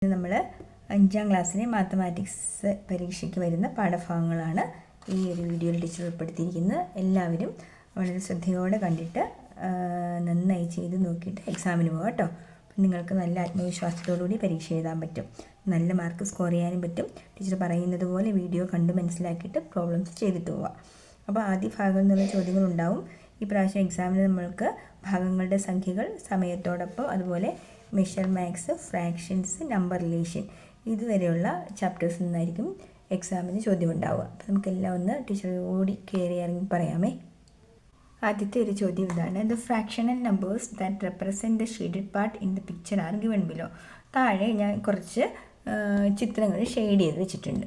നമ്മൾ 5ാം ക്ലാസ്സിലെ മാത്തമാറ്റിക്സ് പരീക്ഷയ്ക്ക് വരുന്ന പാഠഭാഗങ്ങളാണ് ഈ ഒരു വീഡിയോയിൽ ടീച്ചർ ഉൾപ്പെടുത്തിയിരിക്കുന്നത്. എല്ലാവരും വളരെ ശ്രദ്ധയോടെ കണ്ടിട്ട് നന്നായി ചെയ്ത് നോക്കിയിട്ട് എക്സാമിന് പോകാം കേട്ടോ. അപ്പം നിങ്ങൾക്ക് നല്ല ആത്മവിശ്വാസത്തോടുകൂടി പരീക്ഷ എഴുതാൻ പറ്റും, നല്ല മാർക്ക് സ്കോർ ചെയ്യാനും പറ്റും. ടീച്ചർ പറയുന്നത് പോലെ വീഡിയോ കണ്ട് മനസ്സിലാക്കിയിട്ട് പ്രോബ്ലംസ് ചെയ്തിട്ട് പോവാം. അപ്പോൾ ആദ്യ ഭാഗങ്ങളിൽ നിന്നുള്ള ചോദ്യങ്ങളുണ്ടാവും. ഈ പ്രാവശ്യം എക്സാമിന് നമ്മൾക്ക് ഭാഗങ്ങളുടെ സംഖ്യകൾ, സമയത്തോടൊപ്പം അതുപോലെ മെഷർ മാക്സ്, ഫ്രാക്ഷൻസ്, നമ്പർ റിലേഷൻ ഇതുവരെയുള്ള ചാപ്റ്റേഴ്സിൽ നിന്നായിരിക്കും എക്സാമിന് ചോദ്യം ഉണ്ടാവുക. അപ്പോൾ നമുക്കെല്ലാം ഒന്ന് ടീച്ചർ ഓടി കയറി ഇറങ്ങി പറയാമേ. ആദ്യത്തെ ഒരു ചോദ്യം ഇതാണ്: the fractional numbers that represent the shaded part in the picture are given below. താഴെ ഞാൻ കുറച്ച് ചിത്രങ്ങൾ ഷെയ്ഡ് ചെയ്ത് വെച്ചിട്ടുണ്ട്,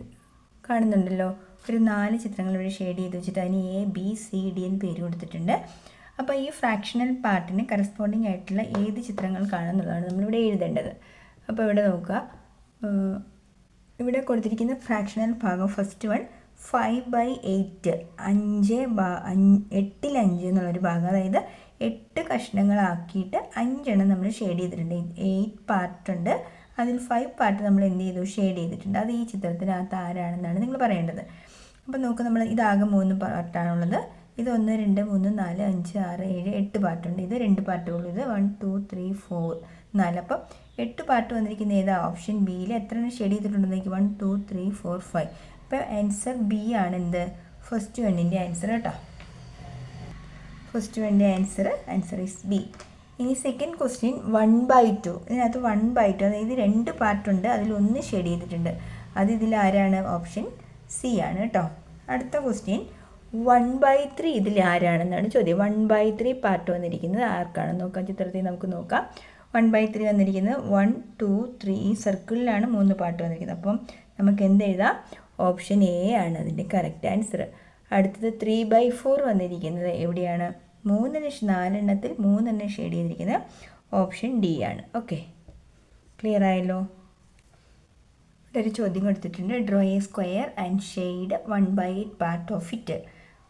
കാണുന്നുണ്ടല്ലോ. ഒരു 4 ചിത്രങ്ങൾ ഇവിടെ ഷെയ്ഡ് ചെയ്ത് വെച്ചിട്ട് അതിന് ABCD എന്ന് പേര് കൊടുത്തിട്ടുണ്ട്. അപ്പോൾ ഈ ഫ്രാക്ഷണൽ പാർട്ടിന് കറസ്പോണ്ടിങ് ആയിട്ടുള്ള ഏത് ചിത്രങ്ങൾ കാണുമെന്നുള്ളതാണ് നമ്മളിവിടെ എഴുതേണ്ടത്. അപ്പോൾ ഇവിടെ നോക്കുക, ഇവിടെ കൊടുത്തിരിക്കുന്ന ഫ്രാക്ഷണൽ ഭാഗം ഫസ്റ്റ് വൺ 5/8, 8/5 എന്നുള്ളൊരു ഭാഗം, അതായത് 8 കഷ്ണങ്ങളാക്കിയിട്ട് 5 എണ്ണം നമ്മൾ ഷെയ്ഡ് ചെയ്തിട്ടുണ്ട്. 8 പാർട്ടുണ്ട്, അതിൽ 5 പാർട്ട് നമ്മൾ എന്ത് ചെയ്തു, ഷെയ്ഡ് ചെയ്തിട്ടുണ്ട്. അത് ഈ ചിത്രത്തിനകത്ത് ആരാണെന്നാണ് നിങ്ങൾ പറയേണ്ടത്. അപ്പോൾ നോക്കുക, നമ്മൾ ഇതാകെ 3 പാർട്ടാണുള്ളത്. ഇത് 1, 2, 3, 4, 5, 6, 7, 8 പാർട്ടുണ്ട്. ഇത് 2 പാർട്ടുള്ളൂ. ഇത് 1, 2, 3, 4, 4. അപ്പം 8 പാർട്ട് വന്നിരിക്കുന്ന ഏതാ? ഓപ്ഷൻ ബിയിൽ എത്ര ഷെയ്ഡ് ചെയ്തിട്ടുണ്ടെന്ന് 1, 2, 3, 4, 5. അപ്പോൾ ആൻസർ ബി ആണ്. എന്ത്? ഫസ്റ്റ് വണ്ണിൻ്റെ ആൻസർ കേട്ടോ. ഫസ്റ്റ് വണ്ണിൻ്റെ ആൻസർ ഈസ് ബി. ഇനി സെക്കൻഡ് ക്വസ്റ്റ്യൻ 1/2. ഇതിനകത്ത് 1/2, അതായത് 2 പാർട്ടുണ്ട്, അതിൽ 1 ഷെയ്ഡ് ചെയ്തിട്ടുണ്ട്. അത് ഇതിൽ ആരാണ്? ഓപ്ഷൻ സി ആണ് കേട്ടോ. അടുത്ത ക്വസ്റ്റ്യൻ 1/3. ഇതിൽ ആരാണെന്നാണ് ചോദ്യം. 1/3 പാർട്ട് വന്നിരിക്കുന്നത് ആർക്കാണെന്ന് നോക്കാം. ചിത്രത്തിൽ നമുക്ക് നോക്കാം. 1/3 വന്നിരിക്കുന്നത് 1, 2, 3 ഈ സർക്കിളിലാണ് 3 പാർട്ട് വന്നിരിക്കുന്നത്. അപ്പം നമുക്ക് എന്ത് എഴുതാം? ഓപ്ഷൻ എ ആണ് അതിൻ്റെ കറക്റ്റ് ആൻസർ. അടുത്തത് 3/4 വന്നിരിക്കുന്നത് എവിടെയാണ്? 4 എണ്ണത്തിൽ 3 എണ്ണം ഷെയ്ഡ് ചെയ്തിരിക്കുന്നത് ഓപ്ഷൻ ഡി ആണ്. ഓക്കെ, ക്ലിയർ ആയല്ലോ. ഇവിടെ ഒരു ചോദ്യം കൊടുത്തിട്ടുണ്ട്: draw A square and shade 1/8 part of it.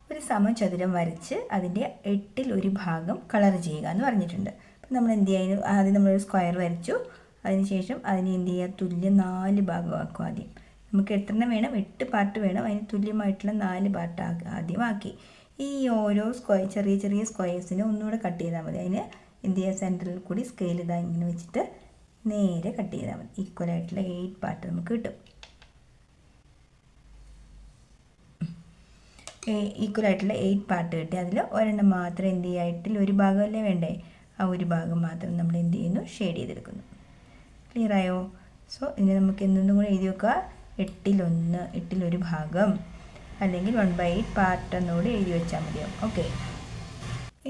ഒരു സമചതുരം വരച്ച് അതിൻ്റെ 8ൽ 1 ഭാഗം കളർ ചെയ്യുക എന്ന് പറഞ്ഞിട്ടുണ്ട്. അപ്പം നമ്മൾ എന്ത് ചെയ്യാൻ? ആദ്യം നമ്മളൊരു സ്ക്വയർ വരച്ചു, അതിനുശേഷം അതിനെ എന്ത് ചെയ്യുക? തുല്യം 4 ഭാഗമാക്കും. ആദ്യം നമുക്ക് എത്രണ്ണം വേണം? 8 പാർട്ട് വേണം. അതിന് തുല്യമായിട്ടുള്ള 4 പാർട്ട് ആദ്യം ആക്കി. ഈ ഓരോ ചെറിയ ചെറിയ സ്ക്വയേഴ്സിനെ ഒന്നുകൂടെ കട്ട് ചെയ്താൽ മതി. അതിന് എന്ത് ചെയ്യുക? സെൻറ്ററിൽ കൂടി സ്കെയിൽ ഇതാ ഇങ്ങനെ വെച്ചിട്ട് നേരെ കട്ട് ചെയ്താൽ മതി. ഈക്വലായിട്ടുള്ള 8 പാർട്ട് നമുക്ക് കിട്ടും. ഈക്വലായിട്ടുള്ള 8 പാർട്ട് കിട്ടി. അതിൽ ഒരെണ്ണം മാത്രം എന്ത് ചെയ്യുക? 8ൽ 1 ഭാഗമല്ലേ വേണ്ടേ? ആ 1 ഭാഗം മാത്രം നമ്മൾ എന്ത് ചെയ്യുന്നു? ഷെയ്ഡ് ചെയ്തെടുക്കുന്നു. ക്ലിയർ ആയോ? സോ ഇനി നമുക്ക് എന്തെന്നും കൂടെ എഴുതി വെക്കുക: 8ൽ 1, 8ൽ 1 ഭാഗം, അല്ലെങ്കിൽ 1/8 പാർട്ട് എന്നോട് എഴുതി വെച്ചാൽ മതിയാവും. ഓക്കെ,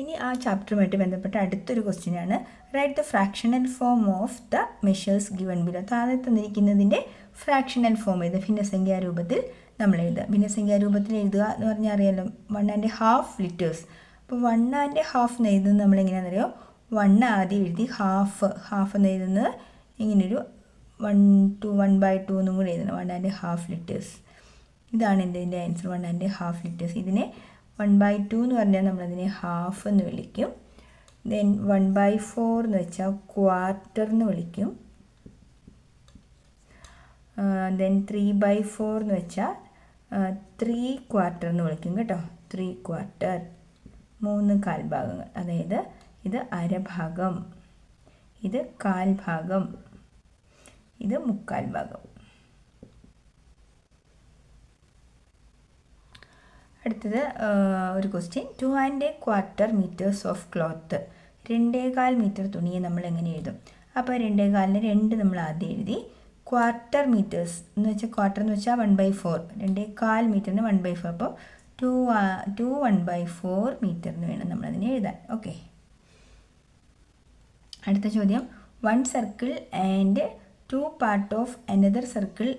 ഇനി ആ ചാപ്റ്ററുമായിട്ട് ബന്ധപ്പെട്ട അടുത്തൊരു ക്വസ്റ്റ്യനാണ്: write the fractional form of the measures given below. താഴെ തന്നിരിക്കുന്നതിൻ്റെ ഫ്രാക്ഷണൽ ഫോം എഴുതുക. ഭിന്നസംഖ്യാരൂപത്തിൽ നമ്മൾ എഴുതുക. ഭിന്നസംഖ്യാരൂപത്തിൽ എഴുതുക എന്ന് പറഞ്ഞാൽ അറിയാമല്ലോ, 1.5 ലിറ്റേഴ്സ്. അപ്പോൾ 1.5 എന്ന് എഴുതുന്നത് നമ്മളെങ്ങനെയാണെന്നറിയോ? 1 ആദ്യം എഴുതി ഹാഫ് എന്ന് എഴുതുന്നത് ഇങ്ങനൊരു 1/2 എന്നും കൂടി എഴുതണം. 1.5 ലിറ്റേഴ്സ്. ഇതാണ് ഇതിൻ്റെ ആൻസർ, 1.5 ലിറ്റേഴ്സ്. ഇതിനെ 1/2 എന്ന് പറഞ്ഞാൽ നമ്മളതിനെ ഹാഫ് എന്ന് വിളിക്കും. ദെൻ 1/4 എന്ന് വെച്ചാൽ ക്വാർട്ടർ എന്ന് വിളിക്കും. ദെൻ 3/4 എന്ന് വെച്ചാൽ 3 ക്വാർട്ടർ എന്ന് വിളിക്കും കേട്ടോ. 3 ക്വാർട്ടർ, 3 കാൽഭാഗങ്ങൾ. അതായത് ഇത് അരഭാഗം, ഇത് കാൽഭാഗം, ഇത് മുക്കാൽ ഭാഗം. അടുത്തത് ഒരു question: 2.25 meters of cloth. 2.25 meter തുണിയെ നമ്മൾ എങ്ങനെ എഴുതും? അപ്പോൾ 2.25-ന് 2 നമ്മൾ ആദ്യം എഴുതി. ക്വാർട്ടർ മീറ്റേഴ്സ് എന്ന് വെച്ചാൽ ക്വാർട്ടർ എന്ന് വെച്ചാൽ 1/4. 2.25 മീറ്ററിന് 1/4. അപ്പോൾ 2 1/4 മീറ്ററിന് വേണം നമ്മളതിനെ എഴുതാൻ. ഓക്കെ, അടുത്ത ചോദ്യം: 1 circle and 2 part of another circle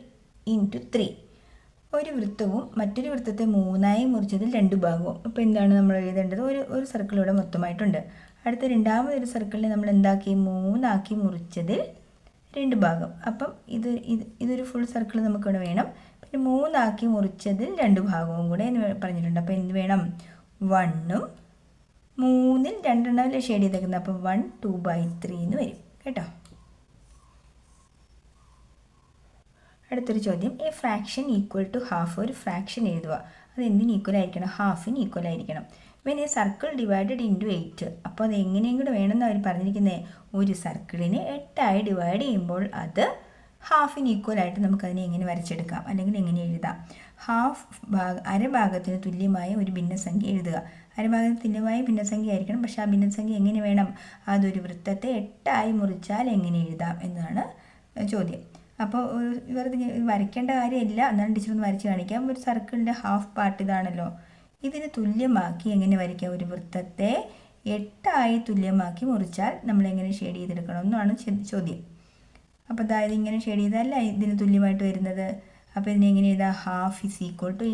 into 3. ഒരു വൃത്തവും മറ്റൊരു വൃത്തത്തെ 3ആയി മുറിച്ചതിൽ 2 ഭാഗവും. അപ്പോൾ എന്താണ് നമ്മൾ എഴുതേണ്ടത്? ഒരു സർക്കിൾ ഇവിടെ മൊത്തമായിട്ടുണ്ട്. അടുത്ത രണ്ടാമതൊരു സർക്കിളിനെ നമ്മൾ എന്താക്കി? 3 ആക്കി മുറിച്ചതിൽ 2 ഭാഗം. അപ്പം ഇതൊരു ഫുൾ സർക്കിൾ നമുക്കിവിടെ വേണം. പിന്നെ 3 ആക്കി മുറിച്ചതിൽ 2 ഭാഗവും കൂടെ എന്ന് പറഞ്ഞിട്ടുണ്ട്. അപ്പോൾ എന്ത് വേണം? 1ഉം 3ൽ 2 എണ്ണമല്ലേ ഷെയ്ഡ് ചെയ്തേക്കുന്നത്. അപ്പോൾ 1 2/3 എന്ന് വരും കേട്ടോ. അടുത്തൊരു ചോദ്യം, a fraction equal to half. ഒരു ഫ്രാക്ഷൻ എഴുതുക, അത് എന്തിന് ഈക്വൽ ആയിരിക്കണം? ഹാഫിന് ഈക്വൽ ആയിരിക്കണം. When a circle divided into 8, അപ്പോൾ അത് എങ്ങനെയും കൂടെ വേണമെന്ന് അവർ പറഞ്ഞിരിക്കുന്നത്, ഒരു സർക്കിളിനെ 8ആയി ഡിവൈഡ് ചെയ്യുമ്പോൾ അത് ഹാഫിന് ഈക്വൽ ആയിട്ട് നമുക്കതിനെ എങ്ങനെ വരച്ചെടുക്കാം, അല്ലെങ്കിൽ എങ്ങനെ എഴുതാം? അരഭാഗത്തിന് തുല്യമായ ഒരു ഭിന്നസംഖ്യ എഴുതുക. അരഭാഗത്തിന് തുല്യമായ ഭിന്നസംഖ്യ ആയിരിക്കണം, പക്ഷേ ആ ഭിന്നസംഖ്യ എങ്ങനെ വേണം? അതൊരു വൃത്തത്തെ 8ആയി മുറിച്ചാൽ എങ്ങനെ എഴുതാം എന്നാണ് ചോദ്യം. അപ്പോൾ വെറുതെ വരയ്ക്കേണ്ട കാര്യമില്ല, എന്നാലും ടീച്ചർ ഒന്ന് വരച്ച് കാണിക്കാം. ഒരു സർക്കിളിൻ്റെ ഹാഫ് പാർട്ട് ഇതാണല്ലോ, ഇതിന് തുല്യമാക്കി എങ്ങനെ വരയ്ക്കാം? ഒരു വൃത്തത്തെ 8ആയി തുല്യമാക്കി മുറിച്ചാൽ നമ്മൾ എങ്ങനെ ഷെയ്ഡ് ചെയ്തെടുക്കണം എന്നാണ് ചോദ്യം. അപ്പോൾ അതായത് ഇങ്ങനെ ഷെയ്ഡ് ചെയ്താലല്ല ഇതിന് തുല്യമായിട്ട് വരുന്നത്. അപ്പോൾ ഇതിനെ എങ്ങനെ ചെയ്താൽ? ഹാഫ് ഇസ് ഈക്വൽ ടു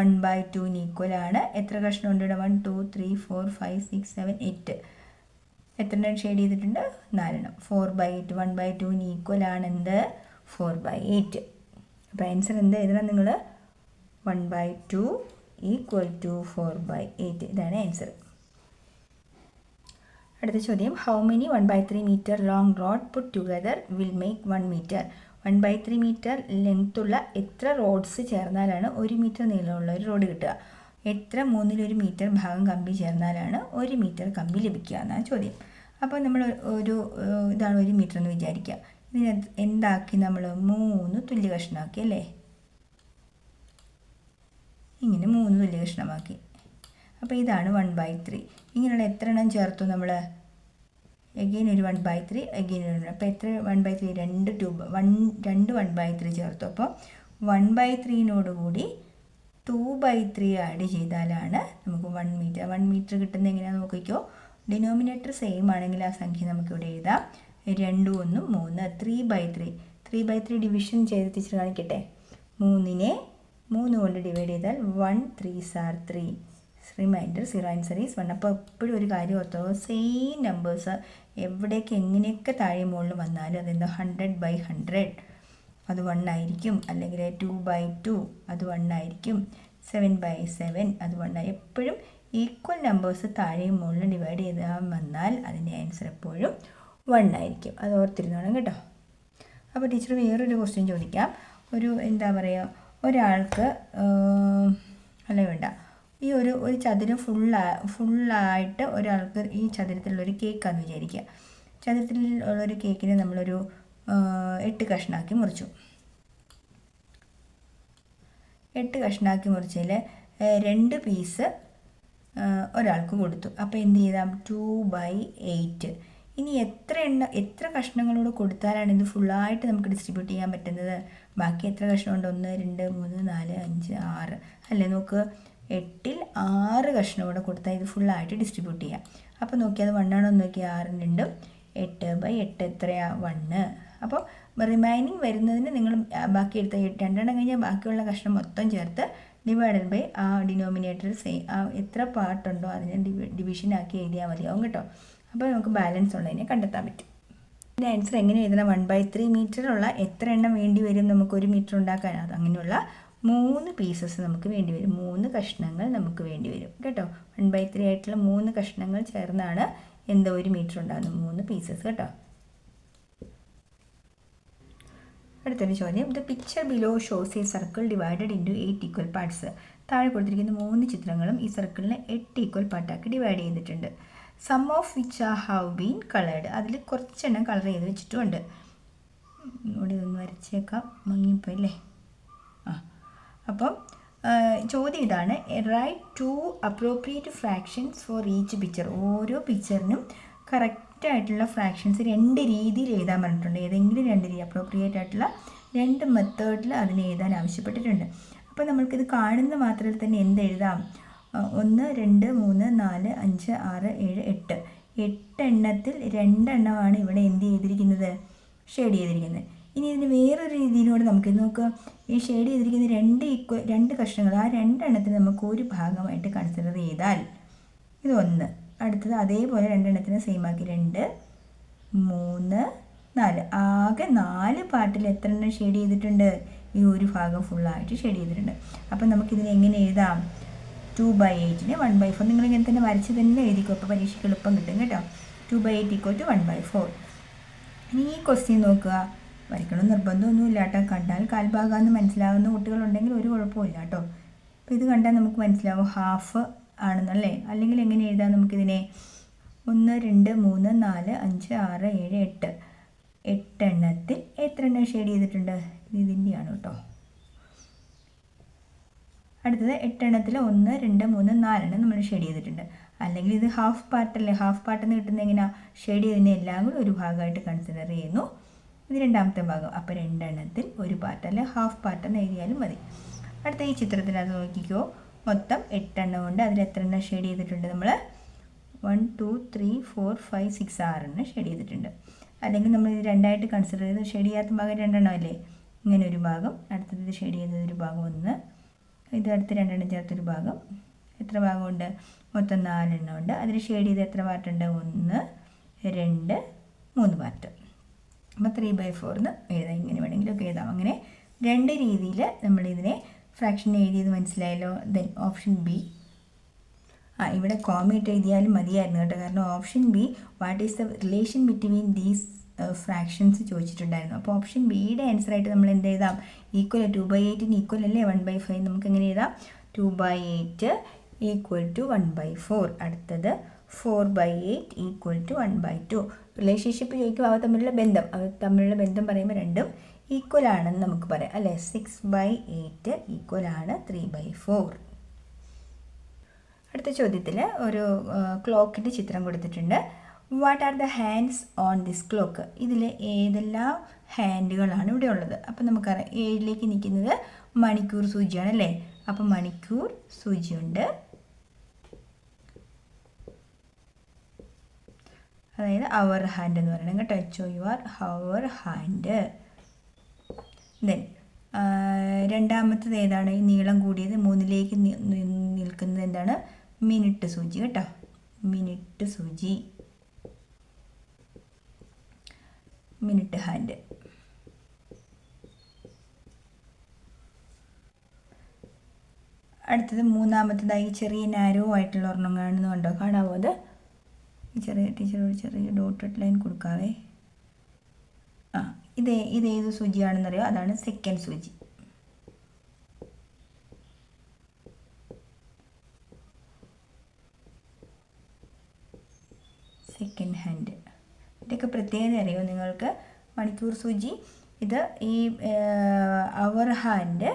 1/2 ഈക്വലാണ്. എത്ര കഷ്ണം ഉണ്ട് ഇവിടെ? 1 2 3 4 5 6 7 8. എത്ര എണ്ണം ഷെയ്ഡ് ചെയ്തിട്ടുണ്ട്? 4 എണ്ണം. 4/8 1/2 ഈക്വലാണ് എന്ത്? 4/8. അപ്പോൾ ആൻസർ എന്ത് എഴുതണം നിങ്ങൾ? 1/2 ഈക്വൽ ടു 4/8. ഇതാണ് ആൻസർ. അടുത്ത ചോദ്യം, how many 1/3 meter long rod put together will make 1 meter. 1/3 meter ലെങ്ത്തുള്ള എത്ര റോഡ്സ് ചേർന്നാലാണ് 1 മീറ്റർ നീളമുള്ള ഒരു റോഡ് കിട്ടുക? എത്ര 1/3 മീറ്റർ ഭാഗം കമ്പി ചേർന്നാലാണ് 1 മീറ്റർ കമ്പി ലഭിക്കുക എന്നാണ് ചോദ്യം. അപ്പോൾ നമ്മൾ ഇതാണ് 1 മീറ്റർ എന്ന് വിചാരിക്കുക. ഇതിനെ എന്താക്കി? നമ്മൾ 3 തുല്യ കഷ്ണമാക്കി അല്ലേ? ഇങ്ങനെ 3 തുല്യ കഷ്ണമാക്കി. അപ്പോൾ ഇതാണ് 1/3. ഇങ്ങനെയുള്ള എത്ര എണ്ണം ചേർത്തു നമ്മൾ? എഗെയിൻ ഒരു 1/3, എഗെയിൻ ഒരു. അപ്പോൾ എത്ര 1/3? 2 1/3 ചേർത്തു. അപ്പോൾ 1/3 കൂടി 2/3 ആഡ് ചെയ്താലാണ് നമുക്ക് 1 മീറ്റർ. 1 മീറ്റർ കിട്ടുന്നത് എങ്ങനെയാണെന്ന് നോക്കിക്കോ. ഡിനോമിനേറ്റർ സെയിം ആണെങ്കിൽ ആ സംഖ്യ നമുക്കിവിടെ എഴുതാം. 2 1 3 3/3. 3/3 ഡിവിഷൻ ചെയ്ത് ടീച്ചർ കാണിക്കട്ടെ. 3നെ 3 കൊണ്ട് ഡിവൈഡ് ചെയ്താൽ 1 3s are 3. Reminder 0 answer is 1. അപ്പോൾ എപ്പോഴും ഒരു കാര്യം ഓർത്തോ, സെയിം നമ്പേഴ്സ് എവിടേക്ക് എങ്ങനെയൊക്കെ താഴെ മുകളിൽ വന്നാലും അതെന്താ 100/100 അത് 1 ആയിരിക്കും. അല്ലെങ്കിൽ 2/2 അത് 1 ആയിരിക്കും. 7/7 അത് 1 ആയി. എപ്പോഴും ഈക്വൽ നമ്പേഴ്സ് താഴെയും മുകളിലും ഡിവൈഡ് ചെയ്താൽ വന്നാൽ അതിൻ്റെ ആൻസർ എപ്പോഴും 1 ആയിരിക്കും. അത് ഓർത്തിരുന്നോണം കേട്ടോ. അപ്പോൾ ടീച്ചർ വേറൊരു ക്വസ്റ്റ്യൻ ചോദിക്കാം. ഒരു എന്താ പറയുക, ഒരാൾക്ക് അല്ല വേണ്ട, ഈ ഒരു ചതുരം ഫുള്ളായിട്ട് ഒരാൾക്ക് ഈ ചതുരത്തിലുള്ളൊരു കേക്കാന്ന് വിചാരിക്കുക. ചതുരത്തിലുള്ളൊരു കേക്കിനെ നമ്മളൊരു 8 കഷ്ണമാക്കി മുറിച്ചു. 8 കഷ്ണമാക്കി മുറിച്ചതിൽ 2 പീസ് ഒരാൾക്ക് കൊടുത്തു. അപ്പോൾ എന്ത് ചെയ്താൽ 2/8. ഇനി എത്ര കഷ്ണങ്ങളോട് കൊടുത്താലാണ് ഇത് ഫുള്ളായിട്ട് നമുക്ക് ഡിസ്ട്രിബ്യൂട്ട് ചെയ്യാൻ പറ്റുന്നത്? ബാക്കി എത്ര കഷ്ണമുണ്ട്? 1 2 3 4 5 6 അല്ലേ? നോക്ക്, 8ൽ 6 കഷ്ണമോടെ കൊടുത്താൽ ഇത് ഫുള്ളായിട്ട് ഡിസ്ട്രിബ്യൂട്ട് ചെയ്യാം. അപ്പോൾ നോക്കിയാൽ അത് 1 ആണോ എന്ന് നോക്കിയാൽ 6 2 8/8 എത്രയാണ്? 1. അപ്പോൾ റിമൈനിങ് വരുന്നതിന് നിങ്ങൾ ബാക്കി എടുത്ത 2 എണ്ണം കഴിഞ്ഞാൽ ബാക്കിയുള്ള കഷ്ണം മൊത്തം ചേർത്ത് ഡിവൈഡഡ് ബൈ ആ ഡിനോമിനേറ്റർ എത്ര പാർട്ടുണ്ടോ അതിനെ ഡിവിഷനാക്കി എഴുതിയാൽ മതിയാവും കേട്ടോ. അപ്പോൾ നമുക്ക് ബാലൻസ് ഉള്ളതിനെ കണ്ടെത്താൻ പറ്റും. ഇതിൻ്റെ ആൻസർ എങ്ങനെ എഴുതണം? 1/3 മീറ്ററുള്ള എത്ര എണ്ണം വേണ്ടി വരും നമുക്ക് 1 മീറ്റർ ഉണ്ടാക്കാൻ? അത് അങ്ങനെയുള്ള 3 പീസസ് നമുക്ക് വേണ്ടി വരും. 3 കഷ്ണങ്ങൾ നമുക്ക് വേണ്ടി വരും കേട്ടോ. 1/3 ആയിട്ടുള്ള 3 കഷ്ണങ്ങൾ ചേർന്നാണ് 1 മീറ്റർ ഉണ്ടാകുന്നത്. 3 പീസസ് കേട്ടോ. അടുത്തൊരു ചോദ്യം, the picture below shows a circle divided into 8 equal parts. താഴെ കൊടുത്തിരിക്കുന്ന 3 ചിത്രങ്ങളും ഈ സർക്കിളിനെ 8 ഈക്വൽ പാർട്ടാക്കി ഡിവൈഡ് ചെയ്തിട്ടുണ്ട്. Some of which have been coloured. അതിൽ കുറച്ചെണ്ണം കളർ ചെയ്ത് വെച്ചിട്ടുമുണ്ട്. ഇവിടെ ഇതൊന്ന് വരച്ചേക്കാം, മങ്ങിപ്പോയി അല്ലേ? അപ്പം ചോദ്യം ഇതാണ്, write 2 appropriate fractions for each picture. ഓരോ പിക്ചറിനും കറക്റ്റായിട്ടുള്ള ഫ്രാക്ഷൻസ് 2 രീതിയിൽ എഴുതാൻ പറഞ്ഞിട്ടുണ്ട്. ഏതെങ്കിലും 2 രീതി, അപ്രോപ്രിയേറ്റ് ആയിട്ടുള്ള 2 മെത്തേഡിൽ അതിനെ എഴുതാൻ ആവശ്യപ്പെട്ടിട്ടുണ്ട്. അപ്പോൾ നമ്മൾക്കിത് കാണുന്ന മാത്രത്തിൽ തന്നെ എന്തെഴുതാം? 1 2 3 4 5 6 7 8. 8 എണ്ണത്തിൽ 2 എണ്ണമാണ് ഇവിടെ എന്ത് ചെയ്തിരിക്കുന്നത്? ഷെയ്ഡ് ചെയ്തിരിക്കുന്നത്. ഇനി ഇതിന് വേറൊരു രീതിയിലൂടെ നമുക്ക് നോക്കുക. ഈ ഷെയ്ഡ് ചെയ്തിരിക്കുന്ന 2 കഷ്ണങ്ങൾ, ആ 2 എണ്ണത്തിന് നമുക്ക് ഒരു ഭാഗമായിട്ട് കൺസിഡർ ചെയ്താൽ ഇത് 1. അടുത്തത് അതേപോലെ 2 എണ്ണത്തിന് സെയിം ആക്കി 2 3 4. ആകെ 4 പാർട്ടിൽ എത്ര എണ്ണം ഷെയ്ഡ് ചെയ്തിട്ടുണ്ട്? ഈ ഒരു ഭാഗം ഫുള്ളായിട്ട് ഷെയ്ഡ് ചെയ്തിട്ടുണ്ട്. അപ്പം നമുക്കിതിനെ എങ്ങനെ എഴുതാം? 2/8നെ 1/4. നിങ്ങളിങ്ങനെ തന്നെ വരച്ച് തന്നെ എഴുതിക്കും. അപ്പോൾ പരീക്ഷയ്ക്ക് എളുപ്പം കിട്ടും കേട്ടോ. 2/8 = 1/4. ഇനി ഈ ക്വസ്റ്റ്യൻ നോക്കുക. വരയ്ക്കണം നിർബന്ധമൊന്നുമില്ല കേട്ടോ. കണ്ടാൽ കാൽഭാഗമെന്ന് മനസ്സിലാവുന്ന കുട്ടികളുണ്ടെങ്കിൽ ഒരു കുഴപ്പമില്ല കേട്ടോ. അപ്പോൾ ഇത് കണ്ടാൽ നമുക്ക് മനസ്സിലാവും ഹാഫ് ആണെന്നല്ലേ. അല്ലെങ്കിൽ എങ്ങനെ എഴുതാം നമുക്കിതിനെ? 1 2 3 4 5 6 7 8 8 എത്ര എണ്ണം ഷെയ്ഡ് ചെയ്തിട്ടുണ്ട്? ഇതിൻ്റെയാണ് കേട്ടോ. അടുത്തത് 8 1 2 3 4 നമ്മൾ ഷെയ്ഡ് ചെയ്തിട്ടുണ്ട്. അല്ലെങ്കിൽ ഇത് ഹാഫ് പാർട്ടല്ലേ. ഹാഫ് പാർട്ടെന്ന് കിട്ടുന്നത് എങ്ങനെയാണ്? ഷെയ്ഡ് ചെയ്തതിനെ എല്ലാം കൂടി ഒരു ഭാഗമായിട്ട് കൺസിഡർ ചെയ്യുന്നു. ഇത് രണ്ടാമത്തെ ഭാഗം. അപ്പോൾ 2 ഒരു പാർട്ട് അല്ലെ ഹാഫ് പാർട്ടെന്ന് എഴുതിയാലും മതി. അടുത്ത ഈ ചിത്രത്തിനകത്ത് നോക്കിക്കോ. മൊത്തം 8 ഉണ്ട്. അതിൽ എത്ര എണ്ണം ഷെയ്ഡ് ചെയ്തിട്ടുണ്ട്? നമ്മൾ 1 2 3 4 5 6 6 ഷെയ്ഡ് ചെയ്തിട്ടുണ്ട്. അല്ലെങ്കിൽ നമ്മൾ ഇത് രണ്ടായിട്ട് കൺസിഡർ ചെയ്ത് ഷെയ്ഡ് ചെയ്യാത്ത ഭാഗം 2 അല്ലേ. ഇങ്ങനെ ഒരു ഭാഗം, അടുത്തത് ഇത് ഷെയ്ഡ് ചെയ്തത് ഒരു ഭാഗം 1, ഇത് അടുത്ത് 2 ചേർത്തൊരു ഭാഗം. എത്ര ഭാഗമുണ്ട്? മൊത്തം 4 ഉണ്ട്. അതിൽ ഷെയ്ഡ് ചെയ്ത് എത്ര പാർട്ടുണ്ട്? 1 2 3 പാർട്ട്. അപ്പോൾ 3/4 എന്ന് എഴുതാം. ഇങ്ങനെ വേണമെങ്കിലൊക്കെ എഴുതാം. അങ്ങനെ 2 രീതിയിൽ നമ്മളിതിനെ ഫ്രാക്ഷൻ എഴുതിയത് മനസ്സിലായല്ലോ. Then option B. ഇവിടെ കോമയിട്ട് എഴുതിയാലും മതിയായിരുന്നു കേട്ടോ. കാരണം option B what is the relation between these fractions ചോദിച്ചിട്ടുണ്ടായിരുന്നു. അപ്പോൾ ഓപ്ഷൻ ബിയുടെ ആൻസറായിട്ട് നമ്മൾ എന്ത് എഴുതാം? ഈക്വൽ 2/8 ഈക്വൽ അല്ലേ 1/5. നമുക്ക് എങ്ങനെ എഴുതാം? 2/8 ഈക്വൽ ടു 1/4. അടുത്തത് 4/8 ഈക്വൽ ടു 1/2. റിലേഷൻഷിപ്പ് ചോദിക്കും അവ തമ്മിലുള്ള ബന്ധം പറയുമ്പോൾ രണ്ടും ഈക്വൽ ആണെന്ന് നമുക്ക് പറയാം അല്ലേ. 6/8 ഈക്വൽ ആണ് 3/4. അടുത്ത ചോദ്യത്തിൽ ഒരു ക്ലോക്കിൻ്റെ ചിത്രം കൊടുത്തിട്ടുണ്ട്. What are the hands on this clock? ഇതിൽ ഏതെല്ലാം ഹാൻഡുകളാണ് ഇവിടെ ഉള്ളത്? അപ്പം നമുക്കറിയാം 7ലേക്ക് നിൽക്കുന്നത് മണിക്കൂർ സൂചിയാണ് അല്ലേ. അപ്പം മണിക്കൂർ സൂചിയുണ്ട്, അതായത് അവർ ഹാൻഡ് എന്ന് പറയണം കേട്ടോ. HOUR അവർ ഹാൻഡ്. ദെൻ രണ്ടാമത്തത് ഏതാണ്? ഈ നീളം കൂടിയത് 3ലേക്ക് നിൽക്കുന്നത് എന്താണ്? മിനിറ്റ് സൂചി കേട്ടോ. മിനിറ്റ് സൂചി, മിനിറ്റ് ഹാൻഡ്. അടുത്തത് മൂന്നാമത്തതായി ചെറിയ നാരോ ആയിട്ടുള്ള ഒരെണ്ണം കാണുന്നുണ്ടോ? കാണാവോ? അത് ചെറിയ ടീച്ചറോട് ചെറിയ ഡോട്ടഡ് ലൈൻ കൊടുക്കാവേ. ഇതേത് സൂചിയാണെന്നറിയോ? അതാണ് സെക്കൻഡ് സൂചി. Second hand. ഇതൊക്കെ പ്രത്യേകത അറിയോ നിങ്ങൾക്ക്? മണിക്കൂർ സൂചി ഇത് ഈ അവർ ഹാൻഡ്